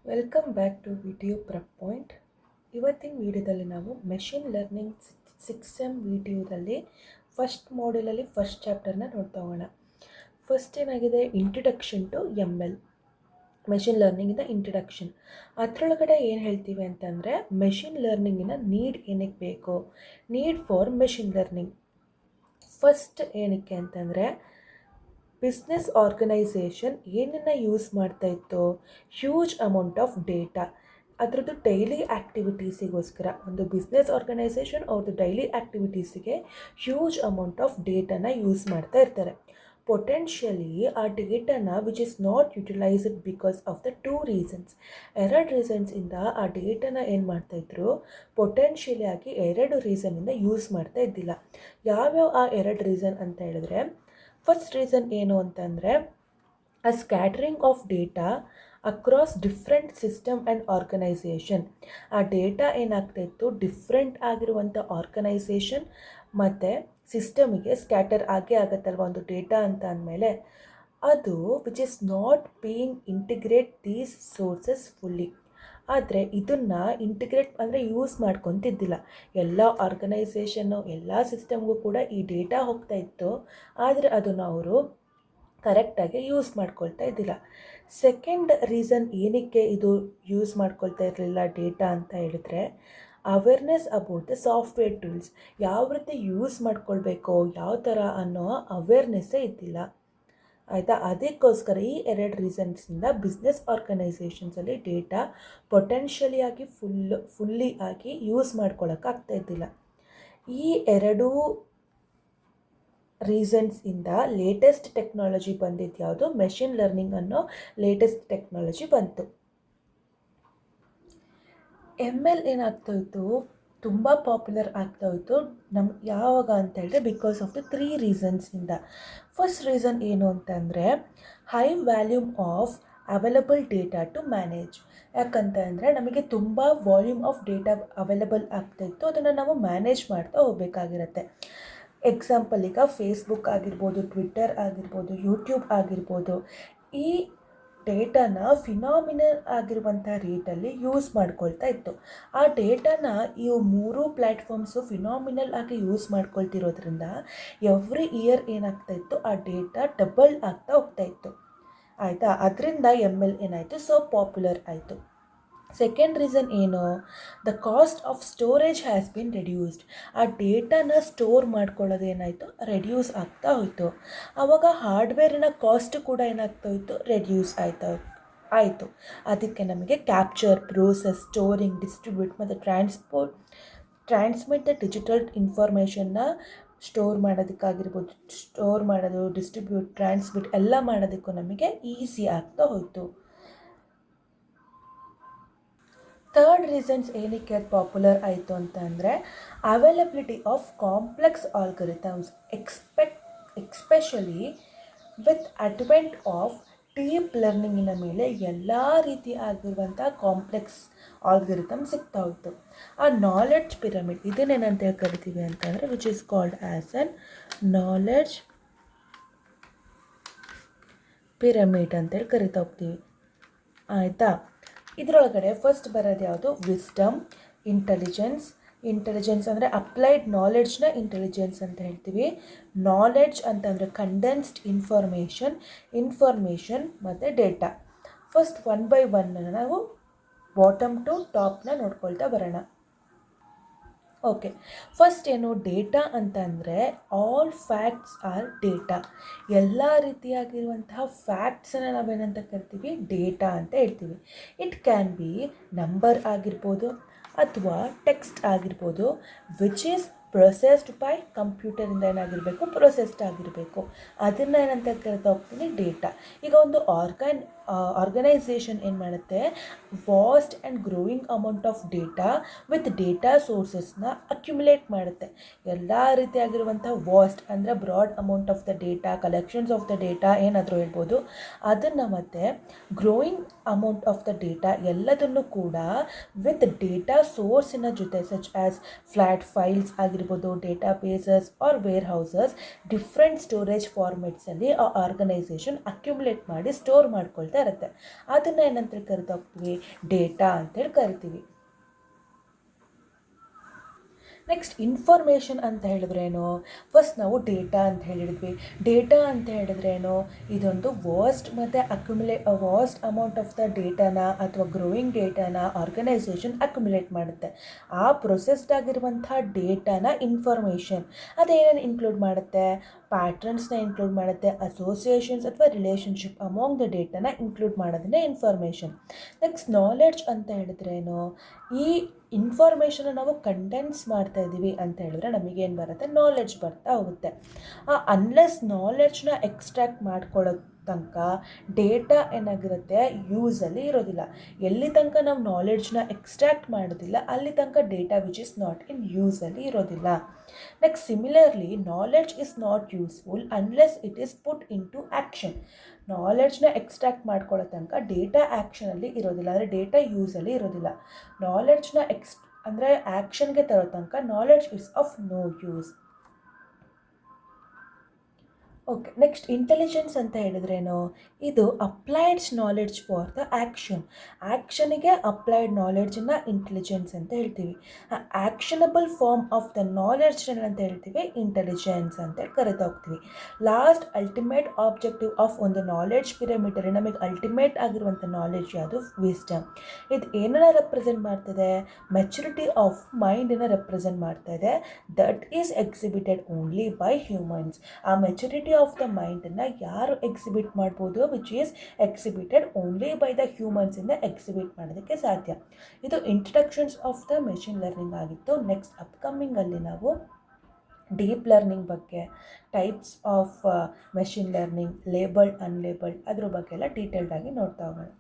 Welcome back to video prep point. ಇವತ್ತಿನ ವಿಡಿಯೋದಲ್ಲಿ ನಾವು ಮೆಷಿನ್ ಲರ್ನಿಂಗ್ ಸಿಕ್ಸ್ ಎಮ್ ವಿಡಿಯೋದಲ್ಲಿ ಫಸ್ಟ್ ಮಾಡ್ಯೂಲಲ್ಲಿ ಫಸ್ಟ್ ಚಾಪ್ಟರ್ನ ನೋಡ್ತಾ ಹೋಗೋಣ. ಫಸ್ಟ್ ಏನಾಗಿದೆ, introduction to M L, machine ಲರ್ನಿಂಗಿಂದ ಇಂಟ್ರಡಕ್ಷನ್. ಅದರೊಳಗಡೆ ಏನು ಹೇಳ್ತೀವಿ ಅಂತಂದರೆ, ಮೆಷಿನ್ ಲರ್ನಿಂಗಿನ ನೀಡ್ ಏನಕ್ಕೆ ಬೇಕು, need for machine learning. First ಏನಕ್ಕೆ ಅಂತಂದರೆ, ಬಿಸ್ನೆಸ್ ಆರ್ಗನೈಸೇಷನ್ ಏನನ್ನು ಯೂಸ್ ಮಾಡ್ತಾ ಇತ್ತು, ಹ್ಯೂಜ್ ಅಮೌಂಟ್ ಆಫ್ ಡೇಟಾ. ಅದರದ್ದು ಡೈಲಿ ಆ್ಯಕ್ಟಿವಿಟೀಸಿಗೋಸ್ಕರ ಒಂದು ಬಿಸ್ನೆಸ್ ಆರ್ಗನೈಸೇಷನ್ ಅವ್ರದ್ದು ಡೈಲಿ ಆ್ಯಕ್ಟಿವಿಟೀಸಿಗೆ ಹ್ಯೂಜ್ ಅಮೌಂಟ್ ಆಫ್ ಡೇಟಾನ ಯೂಸ್ ಮಾಡ್ತಾ ಇರ್ತಾರೆ. ಪೊಟೆನ್ಷಿಯಲಿ ಆ ಡೇಟಾನ which is not utilised because of the two reasons. ಎರಡು ರೀಸನ್ಸಿಂದ ಆ ಡೇಟಾನ ಏನು ಮಾಡ್ತಾಯಿದ್ರು, ಪೊಟೆನ್ಷಿಯಲಿ ಆಗಿ ಎರಡು ರೀಸನ್ನಿಂದ ಯೂಸ್ ಮಾಡ್ತಾ ಇದ್ದಿಲ್ಲ. ಯಾವ್ಯಾವ ಆ ಎರಡು ರೀಸನ್ ಅಂತ ಹೇಳಿದ್ರೆ, ಫಸ್ಟ್ ರೀಸನ್ ಏನು ಅಂತಂದರೆ, a scattering of data across different system and organisation. ಆ ಡೇಟಾ ಏನಾಗ್ತಾಯಿತ್ತು, ಡಿಫ್ರೆಂಟ್ ಆಗಿರುವಂಥ ಆರ್ಗನೈಸೇಷನ್ ಮತ್ತು ಸಿಸ್ಟಮಿಗೆ ಸ್ಕ್ಯಾಟರ್ ಆಗೇ ಆಗುತ್ತಲ್ವ ಒಂದು ಡೇಟಾ ಅಂತ ಅಂದಮೇಲೆ. ಅದು which is not being integrate these sources fully. ಆದರೆ ಇದನ್ನು ಇಂಟಿಗ್ರೇಟ್ ಅಂದರೆ ಯೂಸ್ ಮಾಡ್ಕೊತಿದ್ದಿಲ್ಲ. ಎಲ್ಲ ಆರ್ಗನೈಸೇಷನ್ನು ಎಲ್ಲ ಸಿಸ್ಟಮ್ಗೂ ಕೂಡ ಈ ಡೇಟಾ ಹೋಗ್ತಾ ಇತ್ತು, ಆದರೆ ಅದನ್ನು ಅವರು ಕರೆಕ್ಟಾಗಿ ಯೂಸ್ ಮಾಡ್ಕೊಳ್ತಾ ಇದ್ದಿಲ್ಲ. ಸೆಕೆಂಡ್ ರೀಸನ್ ಏನಕ್ಕೆ ಇದು ಯೂಸ್ ಮಾಡ್ಕೊಳ್ತಾ ಇರಲಿಲ್ಲ ಡೇಟಾ ಅಂತ ಹೇಳಿದ್ರೆ, awareness about the software tools. ಯಾವ ರೀತಿ ಯೂಸ್ ಮಾಡ್ಕೊಳ್ಬೇಕು, ಯಾವ ಥರ ಅನ್ನೋ ಅವೇರ್ನೆಸ್ಸೇ ಇದ್ದಿಲ್ಲ. ಆಯಿತಾ, ಅದಕ್ಕೋಸ್ಕರ ಈ ಎರಡು ರೀಸನ್ಸಿಂದ ಬಿಸ್ನೆಸ್ ಆರ್ಗನೈಸೇಷನ್ಸಲ್ಲಿ ಡೇಟಾ ಪೊಟೆನ್ಷಿಯಲಿ ಆಗಿ ಫುಲ್ಲಿ ಆಗಿ ಯೂಸ್ ಮಾಡ್ಕೊಳ್ಳೋಕ್ಕಾಗ್ತಾ ಇದ್ದಿಲ್ಲ. ಈ ಎರಡೂ ರೀಸನ್ಸಿಂದ ಲೇಟೆಸ್ಟ್ ಟೆಕ್ನಾಲಜಿ ಬಂದಿದ್ದು ಯಾವುದು, ಮೆಷಿನ್ ಲರ್ನಿಂಗ್ ಅನ್ನೋ ಲೇಟೆಸ್ಟ್ ಟೆಕ್ನಾಲಜಿ ಬಂತು. ಎಮ್ ಎಲ್ ಏನಾಗ್ತಾಯಿತ್ತು, ತುಂಬ ಪಾಪ್ಯುಲರ್ ಆಗ್ತಾ ಹೋಯಿತು ಯಾವಾಗ ಅಂತ ಹೇಳಿದ್ರೆ, ಬಿಕಾಸ್ ಆಫ್ ದ ತ್ರೀ ರೀಸನ್ಸಿಂದ. ಫಸ್ಟ್ ರೀಸನ್ ಏನು ಅಂತಂದರೆ, high volume of available data to manage. ಯಾಕಂತ ಅಂದರೆ ನಮಗೆ ತುಂಬ ವಾಲ್ಯೂಮ್ ಆಫ್ ಡೇಟಾ ಅವೈಲಬಲ್ ಆಗ್ತಾಯಿತ್ತು, ಅದನ್ನು ನಾವು ಮ್ಯಾನೇಜ್ ಮಾಡ್ತಾ ಹೋಗಬೇಕಾಗಿರುತ್ತೆ. ಎಕ್ಸಾಂಪಲ್, ಈಗ ಫೇಸ್ಬುಕ್ ಆಗಿರ್ಬೋದು, ಟ್ವಿಟ್ಟರ್ ಆಗಿರ್ಬೋದು, ಯೂಟ್ಯೂಬ್ ಆಗಿರ್ಬೋದು, ಈ ಡೇಟಾನ ಫಿನಾಮಿನಲ್ ಆಗಿರುವಂಥ ರೇಟಲ್ಲಿ ಯೂಸ್ ಮಾಡ್ಕೊಳ್ತಾ ಇತ್ತು. ಆ ಡೇಟಾನ ಈ ಮೂರು ಪ್ಲ್ಯಾಟ್ಫಾರ್ಮ್ಸು ಫಿನಾಮಿನಲ್ ಆಗಿ ಯೂಸ್ ಮಾಡ್ಕೊಳ್ತಿರೋದ್ರಿಂದ ಎವ್ರಿ ಇಯರ್ ಏನಾಗ್ತಾ ಇತ್ತು, ಆ ಡೇಟಾ ಡಬಲ್ ಆಗ್ತಾ ಹೋಗ್ತಾ ಇತ್ತು. ಆಯಿತಾ, ಅದರಿಂದ ಎಮ್ ಎಲ್ ಏನಾಯಿತು, ಸೊ ಪಾಪ್ಯುಲರ್ ಆಯಿತು. ಸೆಕೆಂಡ್ ರೀಸನ್ ಏನು, the cost of storage has been reduced. ಆ ಡೇಟಾನ ಸ್ಟೋರ್ ಮಾಡ್ಕೊಳ್ಳೋದು ಏನಾಯಿತು, ರೆಡ್ಯೂಸ್ ಆಗ್ತಾ ಹೋಯಿತು. ಆವಾಗ ಹಾರ್ಡ್ವೇರಿನ ಕಾಸ್ಟ್ ಕೂಡ ಏನಾಗ್ತಾ ಹೋಯಿತು, ರೆಡ್ಯೂಸ್ ಆಯಿತು. ಅದಕ್ಕೆ ನಮಗೆ ಕ್ಯಾಪ್ಚರ್, ಪ್ರೋಸೆಸ್, ಸ್ಟೋರಿಂಗ್, ಡಿಸ್ಟ್ರಿಬ್ಯೂಟ್ ಮತ್ತು ಟ್ರಾನ್ಸ್ಮಿಟ್ ದ ಡಿಜಿಟಲ್ ಇನ್ಫಾರ್ಮೇಷನ್ನ ಸ್ಟೋರ್ ಮಾಡೋದಕ್ಕಾಗಿರ್ಬೋದು, ಸ್ಟೋರ್ ಮಾಡೋದು, ಡಿಸ್ಟ್ರಿಬ್ಯೂಟ್, ಟ್ರಾನ್ಸ್ಮಿಟ್ ಎಲ್ಲ ಮಾಡೋದಕ್ಕೂ ನಮಗೆ ಈಸಿ ಆಗ್ತಾ ಹೋಯಿತು. ಥರ್ಡ್ ರೀಸನ್ಸ್ ಏನಕ್ಕೆ ಅದು ಪಾಪ್ಯುಲರ್ ಆಯಿತು ಅಂತ ಅಂದರೆ, availability of complex algorithms especially with advent of deep ಲರ್ನಿಂಗಿನ ಮೇಲೆ ಎಲ್ಲ ರೀತಿ ಆಗಿರುವಂಥ ಕಾಂಪ್ಲೆಕ್ಸ್ ಆಲ್ಗರಿಥಮ್ ಸಿಗ್ತಾ ಹೋಯಿತು. ಆ ನಾಲೆಡ್ಜ್ ಪಿರಮಿಡ್, ಇದನ್ನೇನಂತ ಕರಿತೀವಿ ಅಂತಂದರೆ, which is called as an knowledge pyramid ಅಂತೇಳಿ ಕರಿತಾ ಹೋಗ್ತೀವಿ. ಆಯಿತಾ, ಇದರೊಳಗಡೆ ಫಸ್ಟ್ ಬರೋದು ಯಾವುದು, ವಿಸ್ಡಮ್, ಇಂಟೆಲಿಜೆನ್ಸ್ ಅಂದರೆ ಅಪ್ಲೈಡ್ ನಾಲೆಡ್ಜ್ನ ಇಂಟೆಲಿಜೆನ್ಸ್ ಅಂತ ಹೇಳ್ತೀವಿ. ನಾಲೆಡ್ಜ್ ಅಂತಂದರೆ ಕಂಡೆನ್ಸ್ಡ್ ಇನ್ಫಾರ್ಮೇಷನ್ ಮತ್ತು data. First one by one ನಾವು ಬಾಟಮ್ ಟು ಟಾಪ್ನ ನೋಡ್ಕೊಳ್ತಾ ಬರೋಣ. ಓಕೆ, ಫಸ್ಟ್ ಏನು, ಡೇಟಾ ಅಂತಂದರೆ ಆಲ್ ಫ್ಯಾಕ್ಟ್ಸ್ ಆರ್ ಡೇಟಾ. ಎಲ್ಲ ರೀತಿಯಾಗಿರುವಂತಹ ಫ್ಯಾಕ್ಟ್ಸನ್ನು ನಾವೇನಂತ ಕರಿತೀವಿ, ಡೇಟಾ ಅಂತ ಹೇಳ್ತೀವಿ. ಇಟ್ ಕ್ಯಾನ್ ಬಿ ನಂಬರ್ ಆಗಿರ್ಬೋದು ಅಥವಾ ಟೆಕ್ಸ್ಟ್ ಆಗಿರ್ಬೋದು, ವಿಚ್ ಈಸ್ ಪ್ರೊಸೆಸ್ಡ್ ಬೈ ಕಂಪ್ಯೂಟರಿಂದ ಏನಾಗಿರಬೇಕು, ಪ್ರೊಸೆಸ್ಡ್ ಆಗಿರಬೇಕು. ಅದನ್ನು ಏನಂತ ಕರಿತಾ ಹೋಗ್ತೀನಿ, ಡೇಟಾ. ಈಗ ಒಂದು ಆರ್ಗನೈಸೇಷನ್ ಏನು ಮಾಡುತ್ತೆ, vast and growing amount of data with data ಸೋರ್ಸಸ್ನ ಅಕ್ಯುಮುಲೇಟ್ ಮಾಡುತ್ತೆ. ಎಲ್ಲ ರೀತಿಯಾಗಿರುವಂಥ ವಾಸ್ಟ್ ಅಂದರೆ broad amount of the data, collections of the data ಏನಾದರೂ ಹೇಳ್ಬೋದು. ಅದನ್ನು ಮತ್ತು growing amount of the data ಎಲ್ಲದನ್ನು ಕೂಡ ವಿತ್ ಡೇಟಾ ಸೋರ್ಸಿನ ಜೊತೆ, ಸಚ್ ಆ್ಯಸ್ ಫ್ಲ್ಯಾಟ್ ಫೈಲ್ಸ್ ಆಗಿರ್ಬೋದು, databases or warehouses, different storage ಫಾರ್ಮೆಟ್ಸಲ್ಲಿ ಆ ಆರ್ಗನೈಸೇಷನ್ ಅಕ್ಯುಮುಲೇಟ್ ಮಾಡಿ ಸ್ಟೋರ್ ಮಾಡ್ಕೊಳ್ತಾ ಅಂತ ಇರುತ್ತೆ. ಅದನ್ನು ಏನಂತೇಳಿ ಕರಿತಾ ಹೋಗ್ತೀವಿ, ಡೇಟಾ ಅಂತೇಳಿ ಕರಿತೀವಿ. ನೆಕ್ಸ್ಟ್ ಇನ್ಫಾರ್ಮೇಷನ್ ಅಂತ ಹೇಳಿದ್ರೇನು, ಫಸ್ಟ್ ನಾವು ಡೇಟಾ ಅಂತ ಹೇಳಿದ್ವಿ. ಡೇಟಾ ಅಂತ ಹೇಳಿದ್ರೇನು, ಇದೊಂದು ವಾಸ್ಟ್ ಅಮೌಂಟ್ ಆಫ್ ದ ಡೇಟಾನ ಅಥವಾ ಗ್ರೋಯಿಂಗ್ ಡೇಟಾನ ಆರ್ಗನೈಸೇಷನ್ ಅಕ್ಯುಮುಲೇಟ್ ಮಾಡುತ್ತೆ. ಆ ಪ್ರೊಸೆಸ್ಡ್ ಆಗಿರುವಂಥ ಡೇಟಾನ ಇನ್ಫಾರ್ಮೇಷನ್ ಅದೇನೇನು ಇನ್ಕ್ಲೂಡ್ ಮಾಡುತ್ತೆ, ಪ್ಯಾಟ್ರನ್ಸ್ನ ಇನ್ಕ್ಲೂಡ್ ಮಾಡುತ್ತೆ, ಅಸೋಸಿಯೇಷನ್ಸ್ ಅಥವಾ ರಿಲೇಷನ್ಶಿಪ್ ಅಮಾಂಗ್ ದ ಡೇಟಾನ ಇನ್ಕ್ಲೂಡ್ ಮಾಡೋದನ್ನೇ ಇನ್ಫಾರ್ಮೇಷನ್. ನೆಕ್ಸ್ಟ್ ನಾಲೆಡ್ಜ್ ಅಂತ ಹೇಳಿದ್ರೇನು, ಈ ಇನ್ಫಾರ್ಮೇಷನ್ನ ನಾವು ಕಂಡೆನ್ಸ್ ಮಾಡ್ತಾ ಇದ್ದೀವಿ ಅಂತ ಹೇಳಿದ್ರೆ ನಮಗೇನು ಬರುತ್ತೆ, ನಾಲೆಡ್ಜ್ ಬರ್ತಾ ಹೋಗುತ್ತೆ. ಅನ್ಲೆಸ್ ನಾಲೆಡ್ಜ್ನ ಎಕ್ಸ್ಟ್ರಾಕ್ಟ್ ಮಾಡ್ಕೊಳ್ಳೋ ತನಕ ಡೇಟಾ ಏನಾಗಿರುತ್ತೆ, ಯೂಸಲ್ಲಿ ಇರೋದಿಲ್ಲ. ಎಲ್ಲಿ ತನಕ ನಾವು ನಾಲೆಡ್ಜ್ನ ಎಕ್ಸ್ಟ್ರಾಕ್ಟ್ ಮಾಡೋದಿಲ್ಲ ಅಲ್ಲಿ ತನಕ data which is not in ಯೂಸಲ್ಲಿ ಇರೋದಿಲ್ಲ. Next similarly knowledge is not useful unless it is put in to action. ನಾಲೆಡ್ಜ್ನ ಎಕ್ಸ್ಟ್ರಾಕ್ಟ್ ಮಾಡ್ಕೊಳ್ಳೋ ತನಕ ಡೇಟಾ ಆ್ಯಕ್ಷನಲ್ಲಿ ಇರೋದಿಲ್ಲ, ಅಂದರೆ ಡೇಟಾ ಯೂಸಲ್ಲಿ ಇರೋದಿಲ್ಲ. ನಾಲೆಡ್ಜ್ನ ಅಂದರೆ ಆ್ಯಕ್ಷನ್ಗೆ ತರೋ ತನಕ knowledge is of no use. Okay, next intelligence ಅಂತ ಹೇಳಿದ್ರೇನು, ಇದು ಅಪ್ಲೈಡ್ ನಾಲೆಡ್ಜ್ ಫಾರ್ ದ ಆ್ಯಕ್ಷನಿಗೆ ಅಪ್ಲೈಡ್ ನಾಲೆಡ್ಜನ್ನು ಇಂಟೆಲಿಜೆನ್ಸ್ ಅಂತ ಹೇಳ್ತೀವಿ. Actionable form of the knowledge ಅಂತ ಹೇಳ್ತೀವಿ ಇಂಟೆಲಿಜೆನ್ಸ್ ಅಂತ ಕರಿತಾ ಹೋಗ್ತೀವಿ. ಲಾಸ್ಟ್ ಅಲ್ಟಿಮೇಟ್ ಆಬ್ಜೆಕ್ಟಿವ್ ಆಫ್ ಒಂದು ನಾಲೆಡ್ಜ್ ಪಿರಮಿಡಲ್ಲಿ ನಮಗೆ ಅಲ್ಟಿಮೇಟ್ ಆಗಿರುವಂಥ ನಾಲೆಡ್ಜ್ ಯಾವುದು, ವಿಸ್ಡಮ್. ಇದು ಏನನ್ನ ರೆಪ್ರೆಸೆಂಟ್ ಮಾಡ್ತದೆ, ಮೆಚುರಿಟಿ ಆಫ್ ಮೈಂಡನ್ನು ರೆಪ್ರೆಸೆಂಟ್ ಮಾಡ್ತಾ ಇದೆ. That is exhibited only by humans. ಆ ಮೆಚುರಿಟಿ ಆಫ್ ದ ಮೈಂಡನ್ನು ಯಾರು ಎಕ್ಸಿಬಿಟ್ ಮಾಡ್ಬೋದು, which is exhibited only by the ಹ್ಯೂಮನ್ಸಿಂದ ಎಕ್ಸಿಬಿಟ್ ಮಾಡೋದಕ್ಕೆ ಸಾಧ್ಯ. ಇದು introductions of the machine learning ಆಗಿತ್ತು. ನೆಕ್ಸ್ಟ್ ಅಪ್ಕಮಿಂಗಲ್ಲಿ ನಾವು ಡೀಪ್ ಲರ್ನಿಂಗ್ ಬಗ್ಗೆ, types of machine learning, labelled unlabelled ಅದ್ರ ಬಗ್ಗೆ ಎಲ್ಲ ಡೀಟೇಲ್ಡಾಗಿ ನೋಡ್ತಾ ಹೋಗೋಣ.